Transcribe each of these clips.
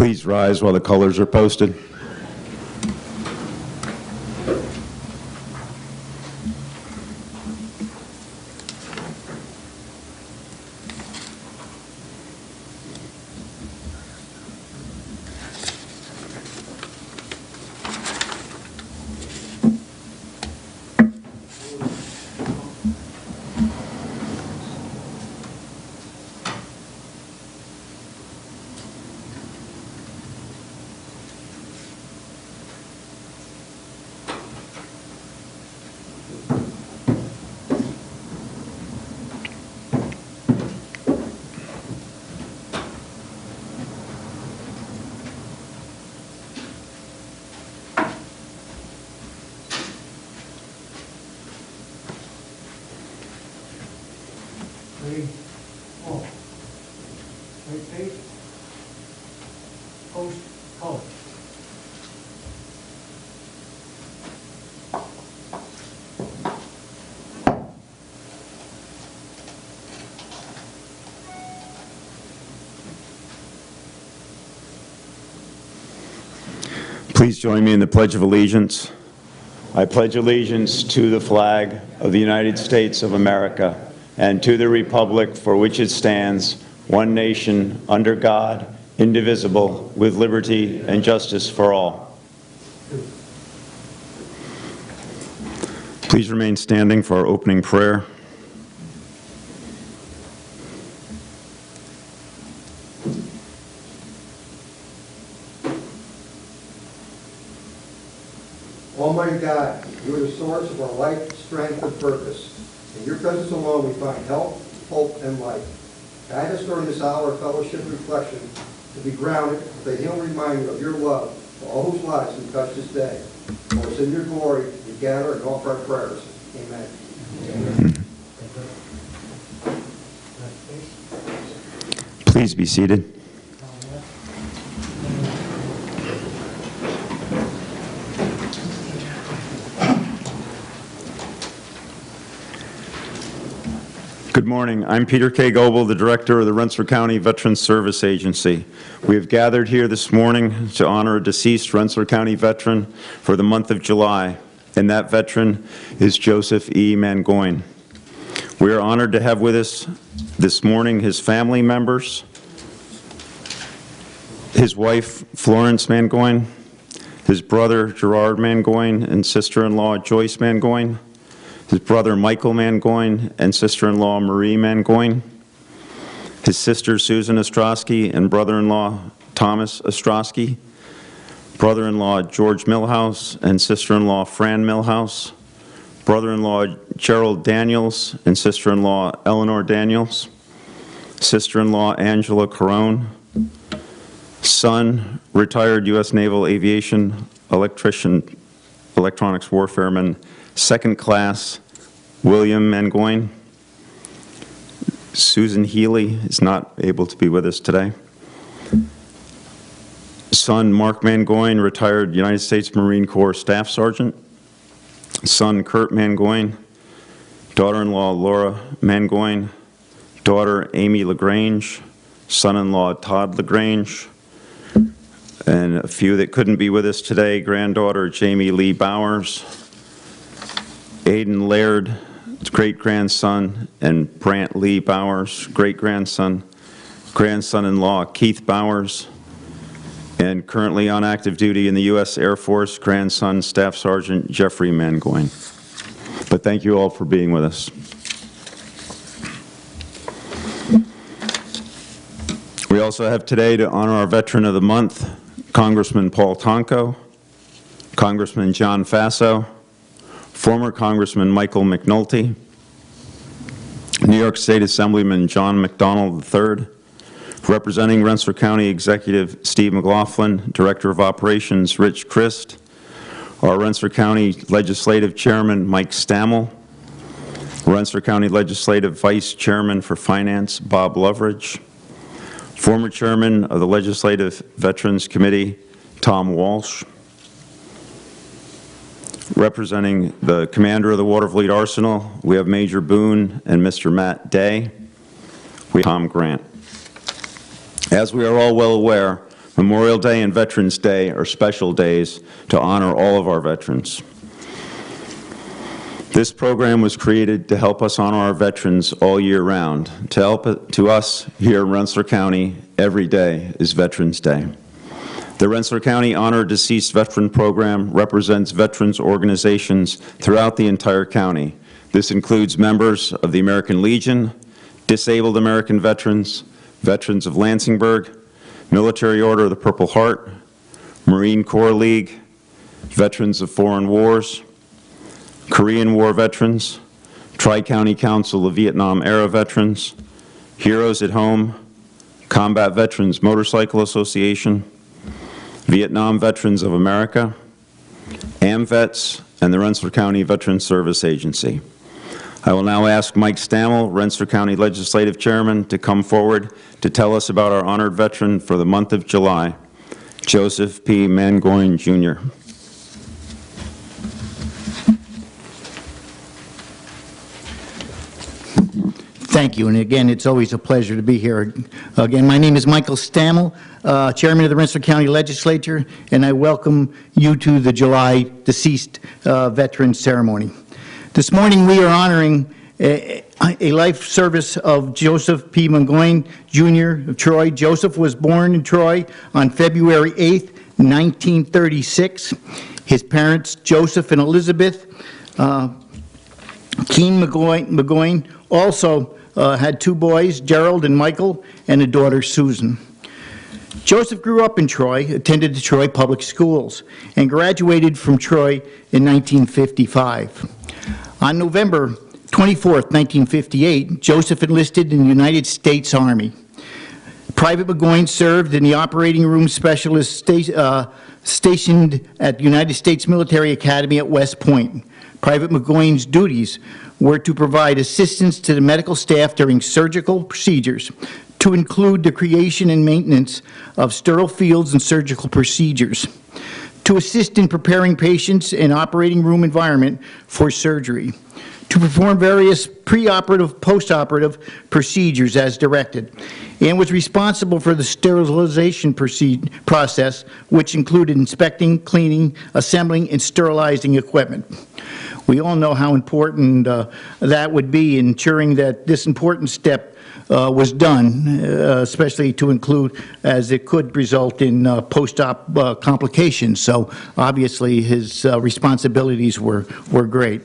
Please rise while the colors are posted. Ready? Oh. Right face. Post color. Please join me in the Pledge of Allegiance. I pledge allegiance to the flag of the United States of America and to the republic for which it stands, one nation, under God, indivisible, with liberty and justice for all. Please remain standing for our opening prayer. Almighty God, you are the source of our life, strength, and purpose. In your presence alone we find help, hope, and life. Guide us during this hour of fellowship and reflection to be grounded with a healing reminder of your love for all whose lives we touch this day. For it's in your glory we gather and offer our prayers. Amen. Amen. Please be seated. Good morning. I'm Peter K. Goebel, the Director of the Rensselaer County Veterans Service Agency. We have gathered here this morning to honor a deceased Rensselaer County veteran for the month of July, and that veteran is Joseph E. Mangoine. We are honored to have with us this morning his family members, his wife, Florence Mangoine, his brother, Gerard Mangoine, and sister-in-law, Joyce Mangoine, his brother Michael Mangoine and sister-in-law Marie Mangoine, his sister Susan Ostrowski and brother-in-law Thomas Ostrowski, brother-in-law George Millhouse and sister-in-law Fran Millhouse, brother-in-law Gerald Daniels and sister-in-law Eleanor Daniels, sister-in-law Angela Carone, son, retired U.S. Naval Aviation electrician, electronics warfareman, second class, William Mangoine. Susan Healy is not able to be with us today. Son, Mark Mangoine, retired United States Marine Corps Staff Sergeant. Son, Kurt Mangoine. Daughter-in-law, Laura Mangoine. Daughter, Amy LaGrange. Son-in-law, Todd LaGrange. And a few that couldn't be with us today, granddaughter, Jamie Lee Bowers. Aidan Laird, great-grandson, and Brant Lee Bowers, great-grandson, grandson-in-law, Keith Bowers, and currently on active duty in the U.S. Air Force, grandson, Staff Sergeant Jeffrey Mangoine. But thank you all for being with us. We also have today to honor our Veteran of the Month, Congressman Paul Tonko, Congressman John Faso, former Congressman Michael McNulty, New York State Assemblyman John McDonald III, representing Rensselaer County Executive Steve McLaughlin, Director of Operations Rich Christ, our Rensselaer County Legislative Chairman Mike Stammel, Rensselaer County Legislative Vice Chairman for Finance Bob Loveridge, former Chairman of the Legislative Veterans Committee Tom Walsh, representing the Commander of the Waterfleet Arsenal, we have Major Boone and Mr. Matt Day. We have Tom Grant. As we are all well aware, Memorial Day and Veterans Day are special days to honor all of our veterans. This program was created to help us honor our veterans all year round. To us here in Rensselaer County, every day is Veterans Day. The Rensselaer County Honor Deceased Veteran Program represents veterans organizations throughout the entire county. This includes members of the American Legion, Disabled American Veterans, Veterans of Lansingburg, Military Order of the Purple Heart, Marine Corps League, Veterans of Foreign Wars, Korean War Veterans, Tri-County Council of Vietnam-era Veterans, Heroes at Home, Combat Veterans Motorcycle Association, Vietnam Veterans of America, AMVETS, and the Rensselaer County Veterans Service Agency. I will now ask Mike Stammel, Rensselaer County Legislative Chairman, to come forward to tell us about our honored veteran for the month of July, Joseph P. MANGIONE, Jr. Thank you, and again, it's always a pleasure to be here. Again, my name is Michael Stammel, Chairman of the Rensselaer County Legislature, and I welcome you to the July Deceased Veterans Ceremony. This morning we are honoring a life service of Joseph P. MANGIONE, Jr. of Troy. Joseph was born in Troy on February 8th, 1936. His parents, Joseph and Elizabeth Keene MANGIONE, also had two boys, Gerald and Michael, and a daughter, Susan. Joseph grew up in Troy, attended the Troy Public Schools, and graduated from Troy in 1955. On November 24, 1958, Joseph enlisted in the United States Army. Private MANGIONE served in the operating room specialist stationed at the United States Military Academy at West Point. Private MANGIONE's duties were to provide assistance to the medical staff during surgical procedures, to include the creation and maintenance of sterile fields and surgical procedures, to assist in preparing patients in operating room environment for surgery, to perform various preoperative, postoperative procedures as directed, and was responsible for the sterilization process, which included inspecting, cleaning, assembling, and sterilizing equipment. We all know how important that would be, ensuring that this important step was done, especially to include, as it could result in post-op complications. So obviously his responsibilities were great.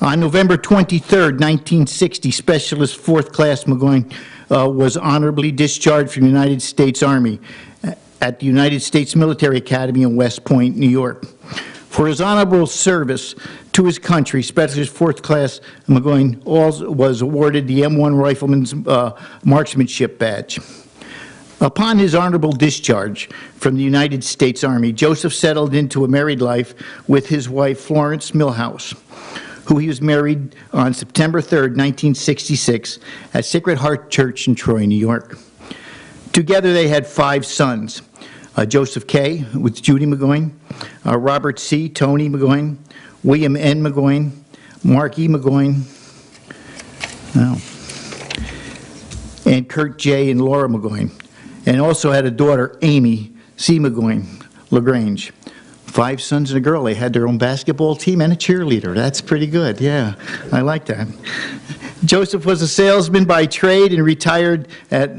On November 23rd, 1960, Specialist 4th Class MANGIONE was honorably discharged from the United States Army at the United States Military Academy in West Point, New York. For his honorable service to his country, Specialist 4th Class MANGIONE was awarded the M1 Rifleman's Marksmanship Badge. Upon his honorable discharge from the United States Army, Joseph settled into a married life with his wife, Florence Milhouse, who he was married on September 3rd, 1966, at Sacred Heart Church in Troy, New York. Together they had 5 sons. Joseph K. with Judy MANGIONE, Robert C. Tony MANGIONE, William N. MANGIONE, Mark E. MANGIONE, and Kurt J. and Laura MANGIONE, and also had a daughter, Amy C. MANGIONE LaGrange. 5 sons and a girl. They had their own basketball team and a cheerleader. That's pretty good, yeah. I like that. Joseph was a salesman by trade and retired at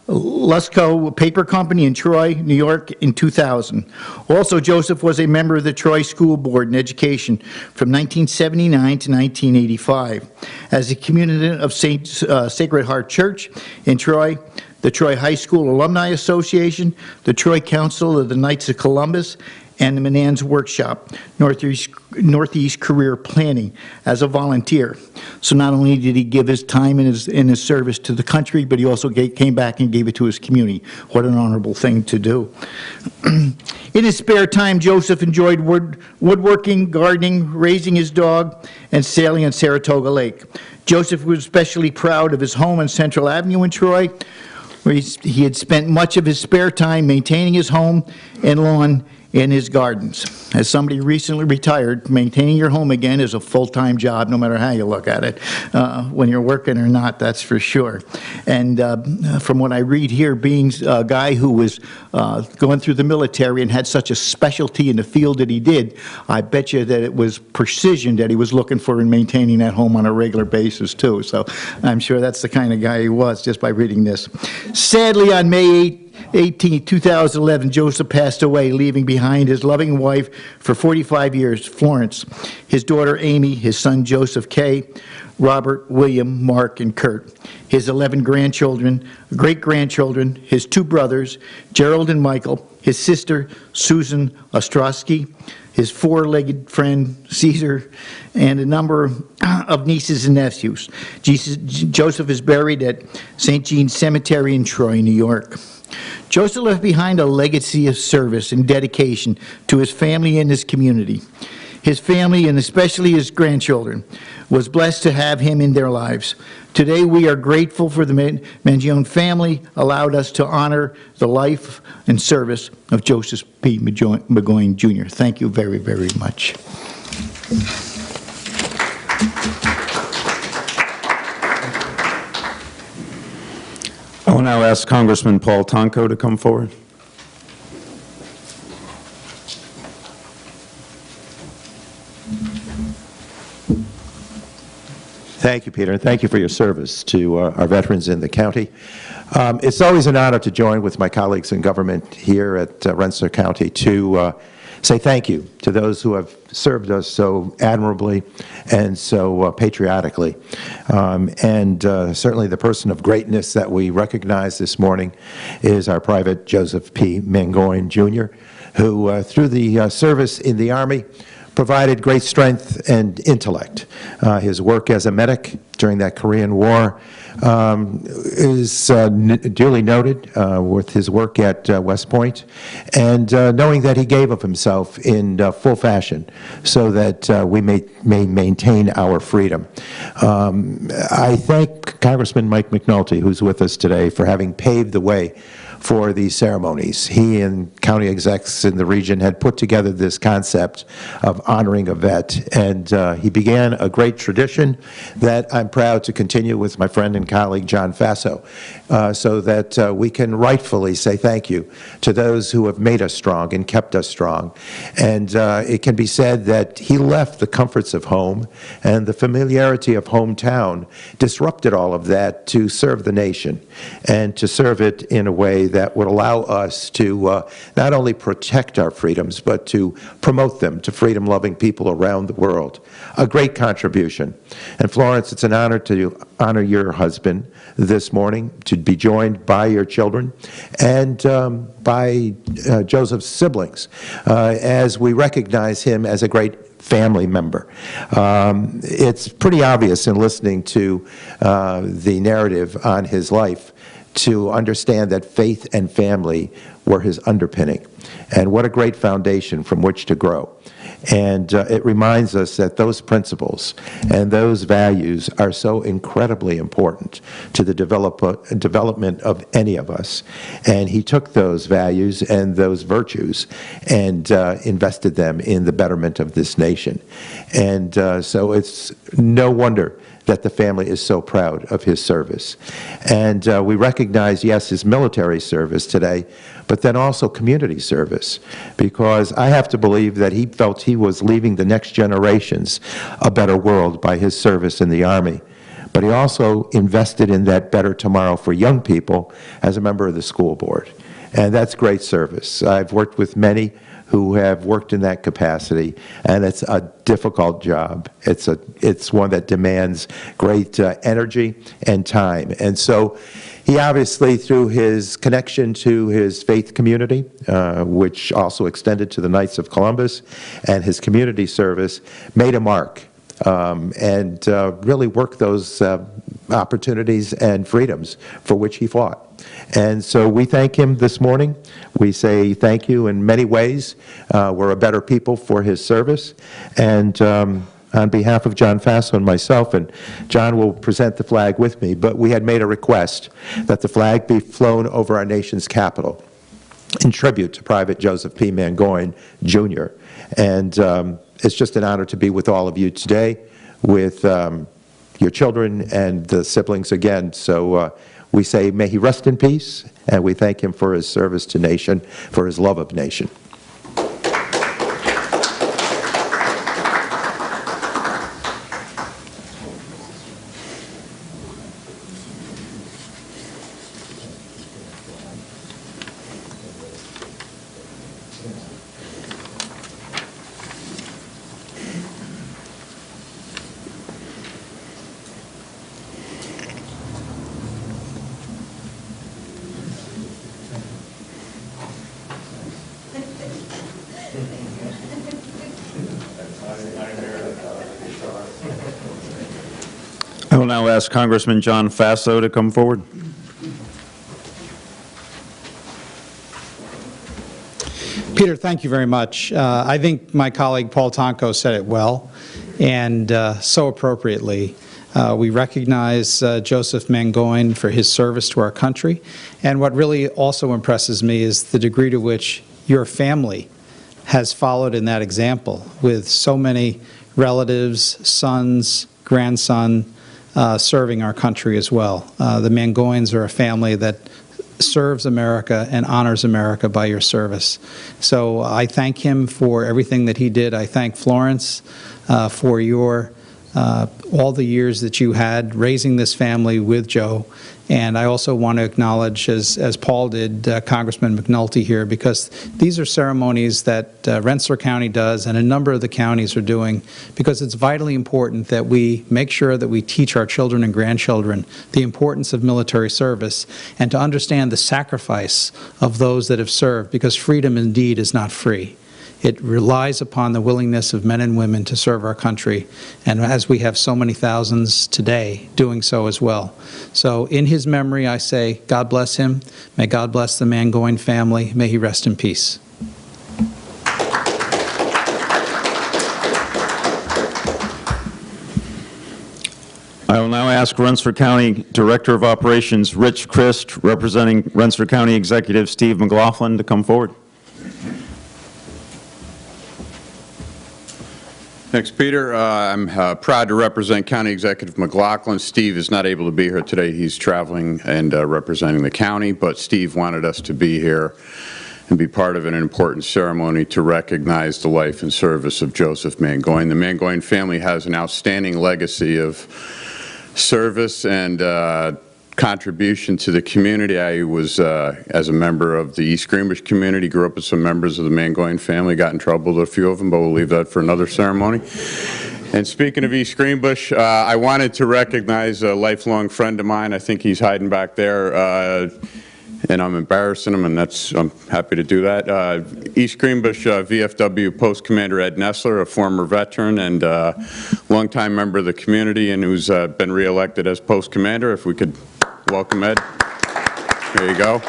Lusco Paper Company in Troy, New York in 2000. Also, Joseph was a member of the Troy School Board in Education from 1979 to 1985. As a community of Sacred Heart Church in Troy, the Troy High School Alumni Association, the Troy Council of the Knights of Columbus, and the Manans Workshop, Northeast Career Planning, as a volunteer. So not only did he give his time in his service to the country, but he also came back and gave it to his community. What an honorable thing to do. In his spare time, Joseph enjoyed woodworking, gardening, raising his dog, and sailing on Saratoga Lake. Joseph was especially proud of his home on Central Avenue in Troy, where he had spent much of his spare time maintaining his home and lawn in his gardens. As somebody recently retired, maintaining your home again is a full-time job, no matter how you look at it, when you're working or not, that's for sure. And from what I read here, being a guy who was going through the military and had such a specialty in the field that he did, I bet you that it was precision that he was looking for in maintaining that home on a regular basis, too. So I'm sure that's the kind of guy he was, just by reading this. Sadly, on May 18, 2011, Joseph passed away, leaving behind his loving wife for 45 years, Florence, his daughter Amy, his son Joseph K., Robert, William, Mark, and Kurt, his 11 grandchildren, great-grandchildren, his 2 brothers, Gerald and Michael, his sister Susan Ostrowski, his 4-legged friend Caesar, and a number of nieces and nephews. Joseph is buried at St. Jean's Cemetery in Troy, New York. Joseph left behind a legacy of service and dedication to his family and his community. His family, and especially his grandchildren, was blessed to have him in their lives. Today, we are grateful for the Mangione family allowed us to honor the life and service of Joseph P. McGoin, Jr. Thank you very, very much. I will now ask Congressman Paul Tonko to come forward. Thank you, Peter, and thank you for your service to our veterans in the county. It's always an honor to join with my colleagues in government here at Rensselaer County to say thank you to those who have served us so admirably and so patriotically. Certainly the person of greatness that we recognize this morning is our Private Joseph P. McGoin, Jr., who through the service in the Army provided great strength and intellect. His work as a medic during that Korean War is duly noted with his work at West Point, and knowing that he gave of himself in full fashion so that we may maintain our freedom. I thank Congressman Mike McNulty, who's with us today, for having paved the way for these ceremonies. He and county execs in the region had put together this concept of honoring a vet, and he began a great tradition that I'm proud to continue with my friend and colleague John Faso, so that we can rightfully say thank you to those who have made us strong and kept us strong. And it can be said that he left the comforts of home and the familiarity of hometown, disrupted all of that to serve the nation and to serve it in a way that would allow us to not only protect our freedoms, but to promote them to freedom-loving people around the world. A great contribution. And Florence, it's an honor to honor your husband this morning, to be joined by your children and by Joseph's siblings, as we recognize him as a great family member. It's pretty obvious in listening to the narrative on his life to understand that faith and family were his underpinning. And what a great foundation from which to grow. And it reminds us that those principles and those values are so incredibly important to the development of any of us. And he took those values and those virtues and invested them in the betterment of this nation. And so it's no wonder that the family is so proud of his service. And we recognize, yes, his military service today, but then also community service, because I have to believe that he felt he was leaving the next generations a better world by his service in the Army. But he also invested in that better tomorrow for young people as a member of the school board. And that's great service. I've worked with many who have worked in that capacity, and it's a difficult job. It's one that demands great energy and time. And so he obviously, through his connection to his faith community, which also extended to the Knights of Columbus, and his community service, made a mark and really worked those opportunities and freedoms for which he fought. And so we thank him this morning. We say thank you in many ways. We're a better people for his service. And on behalf of John Faso and myself, and John will present the flag with me, but we had made a request that the flag be flown over our nation's capital. in tribute to Private Joseph P. Mangoine, Jr. And it's just an honor to be with all of you today, with your children and the siblings again. So we say, may he rest in peace, and we thank him for his service to nation, for his love of nation. I will now ask Congressman John Faso to come forward. Peter, thank you very much. I think my colleague Paul Tonko said it well, and so appropriately. We recognize Joseph Mangoine for his service to our country, and what really also impresses me is the degree to which your family has followed in that example, with so many relatives, sons, grandson, serving our country as well. The Mangoines are a family that serves America and honors America by your service. So I thank him for everything that he did. I thank Florence for your all the years that you had raising this family with Joe. And I also want to acknowledge, as Paul did, Congressman McNulty here, because these are ceremonies that Rensselaer County does and a number of the counties are doing, because it's vitally important that we make sure that we teach our children and grandchildren the importance of military service and to understand the sacrifice of those that have served, because freedom indeed is not free. It relies upon the willingness of men and women to serve our country, and as we have so many thousands today doing so as well. So in his memory, I say, God bless him. May God bless the Mangoine family. May he rest in peace. I will now ask Rensselaer County Director of Operations Rich Christ, representing Rensselaer County Executive Steve McLaughlin, to come forward. Thanks, Peter. I'm proud to represent County Executive McLaughlin. Steve is not able to be here today. He's traveling and representing the county, but Steve wanted us to be here and be part of an important ceremony to recognize the life and service of Joseph Mangoine. The Mangoine family has an outstanding legacy of service and contribution to the community. I was, as a member of the East Greenbush community, grew up with some members of the Mangoine family, got in trouble with a few of them, but we'll leave that for another ceremony. And speaking of East Greenbush, I wanted to recognize a lifelong friend of mine. I think he's hiding back there, and I'm embarrassing him, and I'm happy to do that. East Greenbush VFW Post Commander Ed Nessler, a former veteran and longtime member of the community, and who's been reelected as Post Commander. If we could welcome Ed. There you go.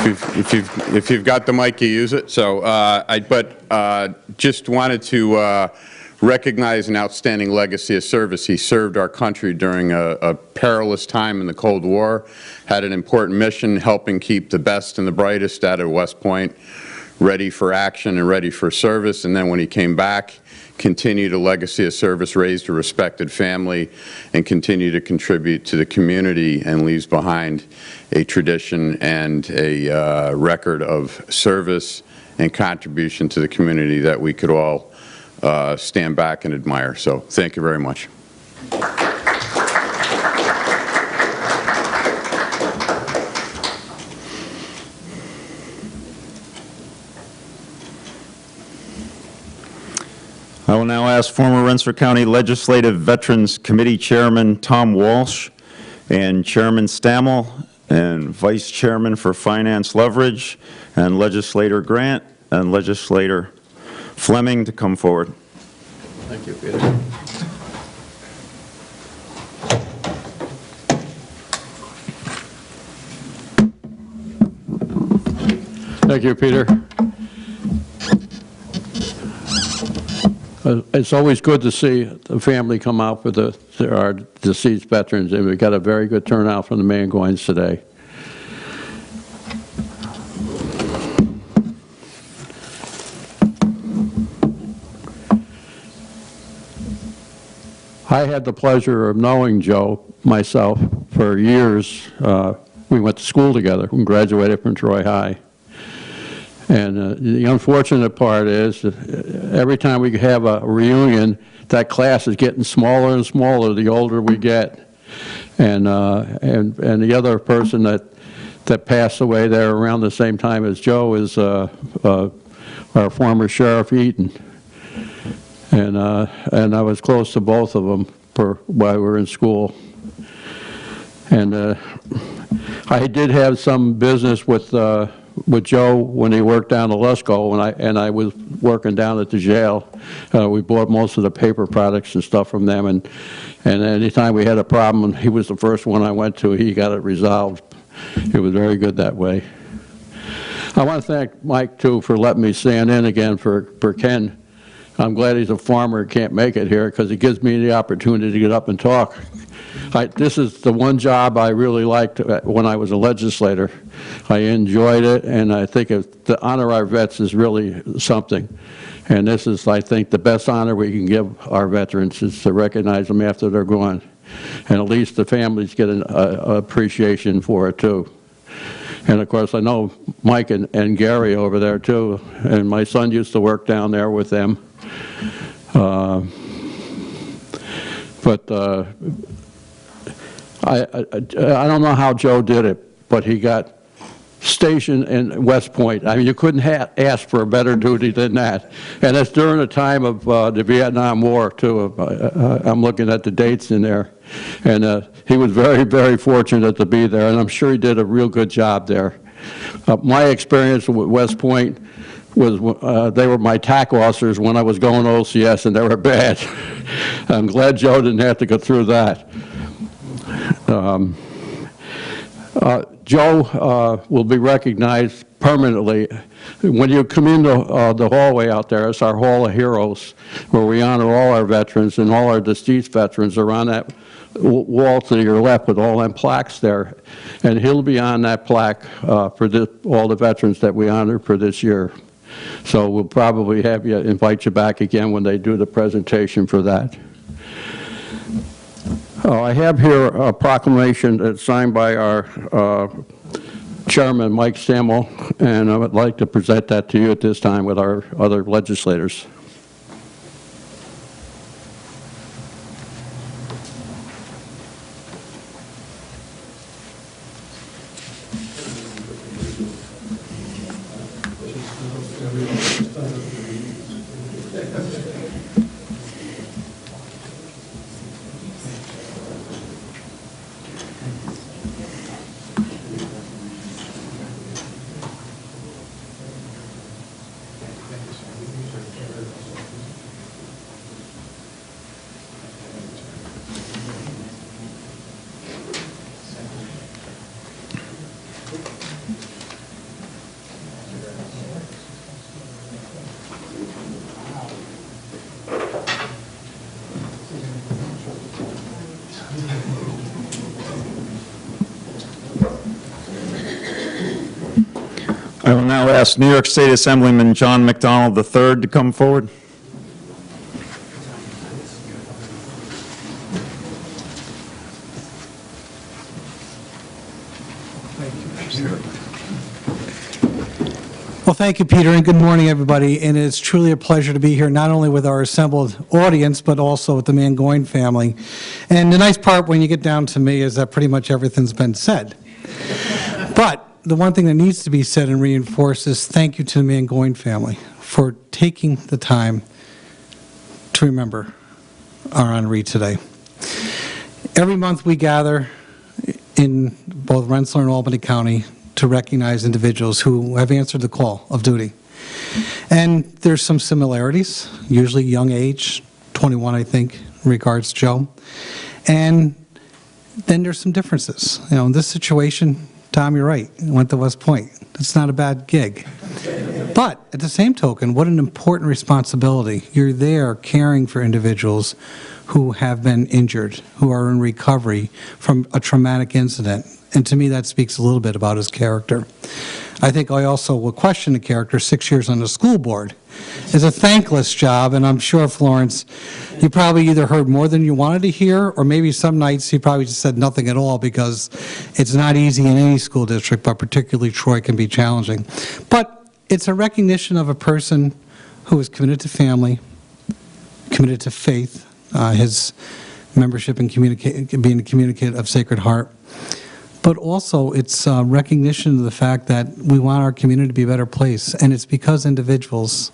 If you've got the mic, you use it. So, just wanted to recognize an outstanding legacy of service. He served our country during a perilous time in the Cold War, had an important mission helping keep the best and the brightest out of West Point ready for action and ready for service. And then when he came back, continued a legacy of service, raised a respected family, and continued to contribute to the community, and leaves behind a tradition and a record of service and contribution to the community that we could all stand back and admire. So thank you very much. I will now ask former Rensselaer County Legislative Veterans Committee Chairman Tom Walsh and Chairman Stammel and Vice Chairman for Finance Leverage and Legislator Grant and Legislator Fleming to come forward. Thank you, Peter. Thank you, Peter. It's always good to see the family come out for our deceased veterans, and we got a very good turnout from the Mangoines today. I had the pleasure of knowing Joe myself for years. We went to school together and graduated from Troy High. And the unfortunate part is that every time we have a reunion, that class is getting smaller and smaller the older we get. And the other person that passed away there around the same time as Joe is our former Sheriff Eaton. And I was close to both of them while we were in school. And I did have some business with Joe when he worked down at Lusco, and I was working down at the jail. We bought most of the paper products and stuff from them, and anytime we had a problem, he was the first one I went to. He got it resolved. It was very good that way. I want to thank Mike, too, for letting me stand in again for Ken. I'm glad he's a farmer and can't make it here, because it gives me the opportunity to get up and talk. This is the one job I really liked when I was a legislator. I enjoyed it, and I think to honor our vets is really something. And this is, I think, the best honor we can give our veterans, is to recognize them after they're gone. And at least the families get an appreciation for it, too. And of course, I know Mike and Gary over there, too. And my son used to work down there with them. I don't know how Joe did it, but he got stationed in West Point. I mean, you couldn't ask for a better duty than that. And it's during the time of the Vietnam War, too. I'm looking at the dates in there. And he was very, very fortunate to be there, and I'm sure he did a real good job there. My experience with West Point was they were my TAC officers when I was going to OCS, and they were bad. I'm glad Joe didn't have to go through that. Joe will be recognized permanently. When you come into the hallway out there, it's our Hall of Heroes, where we honor all our veterans, and all our deceased veterans are on that wall to your left with all them plaques there. And he'll be on that plaque for all the veterans that we honor for this year. So we'll probably invite you back again when they do the presentation for that. I have here a proclamation that's signed by our Chairman, Mike Stammel, and I would like to present that to you at this time with our other legislators. I will now ask New York State Assemblyman John McDonald III to come forward. Well, thank you, Peter, and good morning, everybody. And it's truly a pleasure to be here, not only with our assembled audience, but also with the Mangoyne family. And the nice part when you get down to me is that pretty much everything's been said. But the one thing that needs to be said and reinforced is thank you to the Mangoyne family for taking the time to remember our honoree today. Every month we gather in both Rensselaer and Albany County to recognize individuals who have answered the call of duty. And there's some similarities, usually young age, 21 I think, in regards to Joe. And then there's some differences. You know, in this situation, Tom, you're right, went to West Point. It's not a bad gig. But at the same token, what an important responsibility. You're there caring for individuals who have been injured, who are in recovery from a traumatic incident. And to me, that speaks a little bit about his character. I think I also will question the character. 6 years on the school board is a thankless job, and I'm sure, Florence, you probably either heard more than you wanted to hear, or maybe some nights you probably just said nothing at all, because it's not easy in any school district, but particularly Troy can be challenging. But it's a recognition of a person who is committed to family, committed to faith, his membership in being a communicant of Sacred Heart. But also, it's recognition of the fact that we want our community to be a better place, and it's because individuals,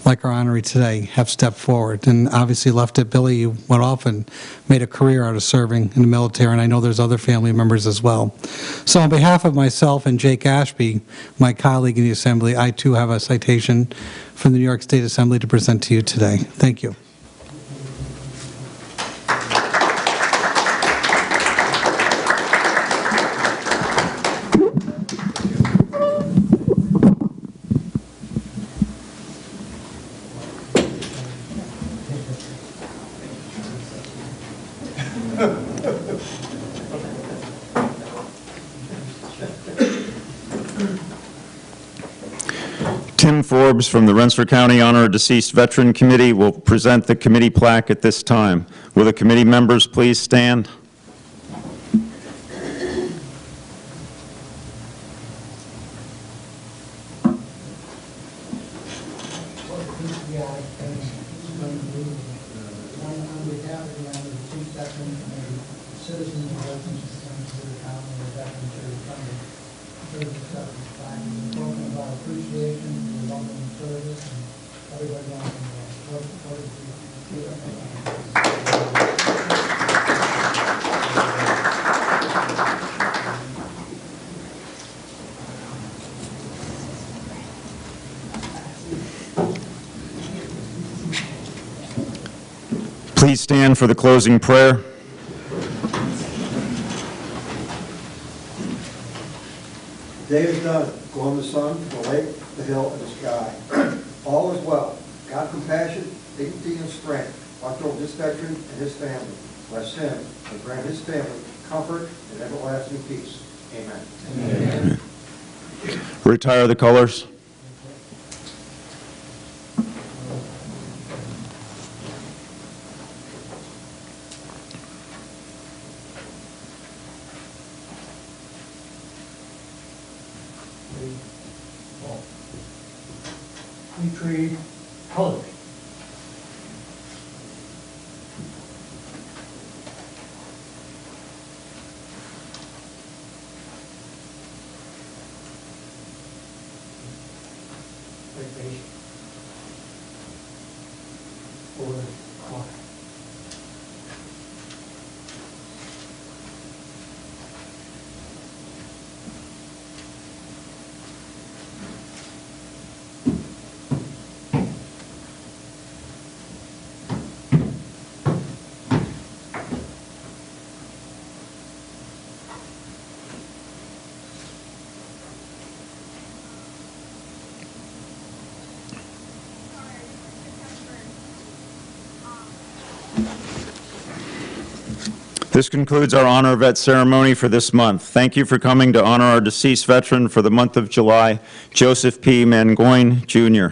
like our honoree today, have stepped forward. And obviously, left it, Billy went off and made a career out of serving in the military, and I know there's other family members as well. So on behalf of myself and Jake Ashby, my colleague in the Assembly, I too have a citation from the New York State Assembly to present to you today. Thank you. Tim Forbes from the Rensselaer County Honor Deceased Veteran Committee will present the committee plaque at this time. Will the committee members please stand? Please stand for the closing prayer. The day is done. Go on the sun, the lake, the hill, and the sky. All is well. God compassion, dignity, and strength. Watch over this veteran and his family. Bless him and grant his family comfort and everlasting peace. Amen. Amen. Retire the colors. Retrieve colors. Forward clock. This concludes our Honor Vet ceremony for this month. Thank you for coming to honor our deceased veteran for the month of July, Joseph P. MANGIONE, Jr.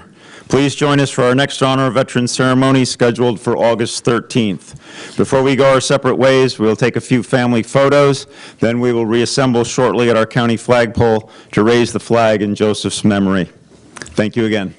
Please join us for our next Honor Veteran ceremony scheduled for August 13th. Before we go our separate ways, we'll take a few family photos, then we will reassemble shortly at our county flagpole to raise the flag in Joseph's memory. Thank you again.